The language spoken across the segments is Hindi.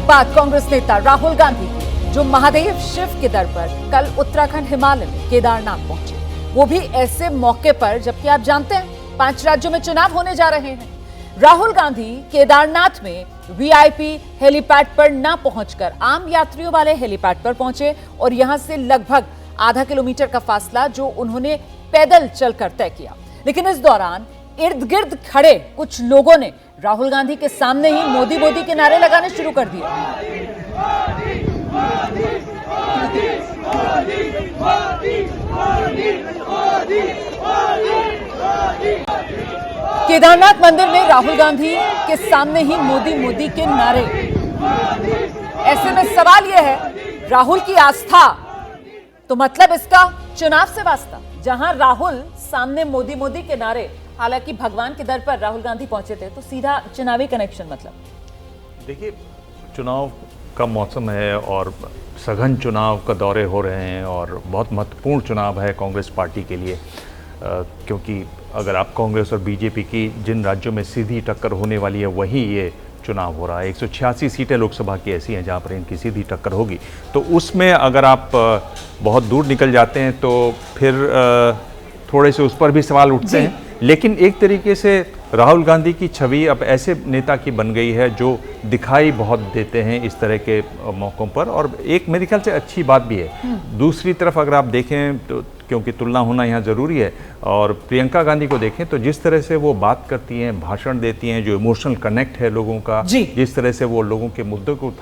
बात कांग्रेस नेता राहुल गांधी की, जो महादेव शिव के दर पर कल उत्तराखंड हिमालय में केदारनाथ पहुंचे, वो भी ऐसे मौके पर जबकि आप जानते हैं 5 राज्यों में चुनाव होने जा रहे हैं। राहुल गांधी केदारनाथ में वीआईपी हेलीपैड पर न पहुंचकर आम यात्रियों वाले हेलीपैड पर पहुंचे और यहां से लगभग आधा किलोमीटर का फासला जो उन्होंने पैदल चलकर तय किया। लेकिन इस दौरान इर्द गिर्द खड़े कुछ लोगों ने राहुल गांधी के सामने ही मोदी मोदी के नारे लगाने शुरू कर दिए। केदारनाथ मंदिर में राहुल गांधी के सामने ही मोदी मोदी के नारे। ऐसे में सवाल यह है, राहुल की आस्था तो मतलब इसका चुनाव से वास्ता। जहां राहुल सामने मोदी मोदी के नारे, हालांकि भगवान के दर पर राहुल गांधी पहुंचे थे, तो सीधा चुनावी कनेक्शन। मतलब देखिए, चुनाव का मौसम है और सघन चुनाव का दौरे हो रहे हैं और बहुत महत्वपूर्ण चुनाव है कांग्रेस पार्टी के लिए, क्योंकि अगर आप कांग्रेस और बीजेपी की जिन राज्यों में सीधी टक्कर होने वाली है वहीं ये चुनाव हो रहा है। 186 सीटें लोकसभा की ऐसी हैं जहां पर इनकी सीधी टक्कर होगी, तो उसमें अगर आप बहुत दूर निकल जाते हैं तो फिर थोड़े से उस पर भी सवाल उठते हैं। लेकिन एक तरीके से राहुल गांधी की छवि अब ऐसे नेता की बन गई है जो दिखाई बहुत देते हैं इस तरह के मौक़ों पर, और एक मेरे ख्याल से अच्छी बात भी है। दूसरी तरफ अगर आप देखें तो, क्योंकि तुलना होना यहाँ ज़रूरी है, और प्रियंका गांधी को देखें तो जिस तरह से वो बात करती हैं, भाषण देती हैं, जो इमोशनल कनेक्ट है लोगों का, जिस तरह से वो लोगों के मुद्दों को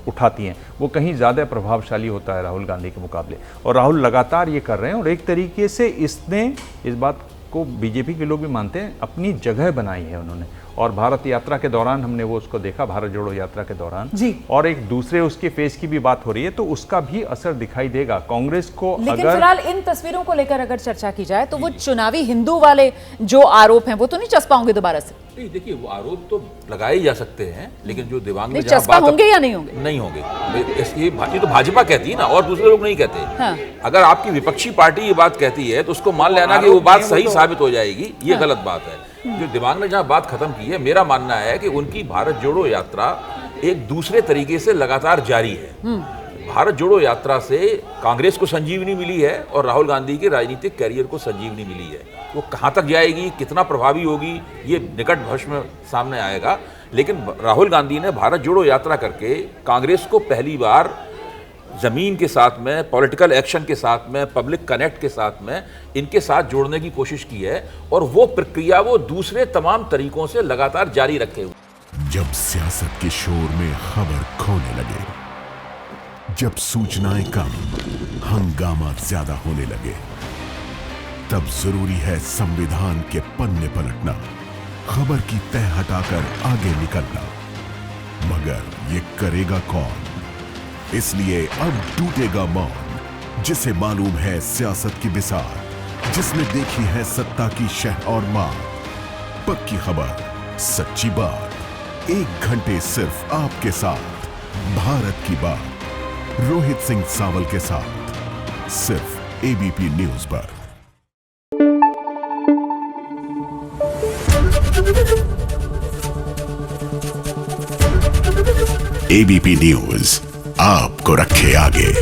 उठाती हैं, वो कहीं ज़्यादा प्रभावशाली होता है राहुल गांधी के मुकाबले। और राहुल लगातार ये कर रहे हैं और एक तरीके से इसने इस बात को बीजेपी के लोग भी मानते हैं अपनी जगह बनाई है उन्होंने। और भारत यात्रा के दौरान हमने वो उसको देखा, भारत जोड़ो यात्रा के दौरान और एक दूसरे उसके फेस की भी बात हो रही है, तो उसका भी असर दिखाई देगा कांग्रेस को। लेकिन फिलहाल इन तस्वीरों को लेकर अगर चर्चा की जाए तो वो चुनावी हिंदू वाले जो आरोप हैं वो तो नहीं चस्पा होंगे दोबारा से? नहीं, देखिए, वो आरोप तो लगाए जा सकते हैं, लेकिन जो दिमाग में चस्पा होंगे या नहीं होंगे? नहीं होंगे। ये तो भाजपा कहती है ना, और दूसरे लोग नहीं कहते। हाँ। अगर आपकी विपक्षी पार्टी ये बात कहती है तो उसको मान लेना कि वो बात सही साबित हो जाएगी, ये गलत बात है। जो दिमाग ने जहां बात खत्म की है, मेरा मानना है कि उनकी भारत जोड़ो यात्रा एक दूसरे तरीके से लगातार जारी है। भारत जोड़ो यात्रा से कांग्रेस को संजीवनी मिली है और राहुल गांधी के राजनीतिक कैरियर को संजीवनी मिली है। वो कहां तक जाएगी, कितना प्रभावी होगी, ये निकट भविष्य में सामने आएगा। लेकिन राहुल गांधी ने भारत जोड़ो यात्रा करके कांग्रेस को पहली बार जमीन के साथ में, पॉलिटिकल एक्शन के साथ में, पब्लिक कनेक्ट के साथ में इनके साथ जोड़ने की कोशिश की है, और वो प्रक्रिया वो दूसरे तमाम तरीकों से लगातार जारी रखे हुए। जब सियासत के शोर में खबर खोने लगे, जब सूचनाएं कम, हंगामा ज्यादा होने लगे, तब जरूरी है संविधान के पन्ने पलटना, खबर की तह हटाकर आगे निकलना। मगर ये करेगा कौन? इसलिए अब टूटेगा मौन, जिसे मालूम है सियासत की बिसार, जिसने देखी है सत्ता की शह और मार। पक्की खबर, सच्ची बात, 1 घंटे सिर्फ आपके साथ, भारत की बात, रोहित सिंह सावल के साथ, सिर्फ एबीपी न्यूज पर। एबीपी न्यूज आपको रखे आगे।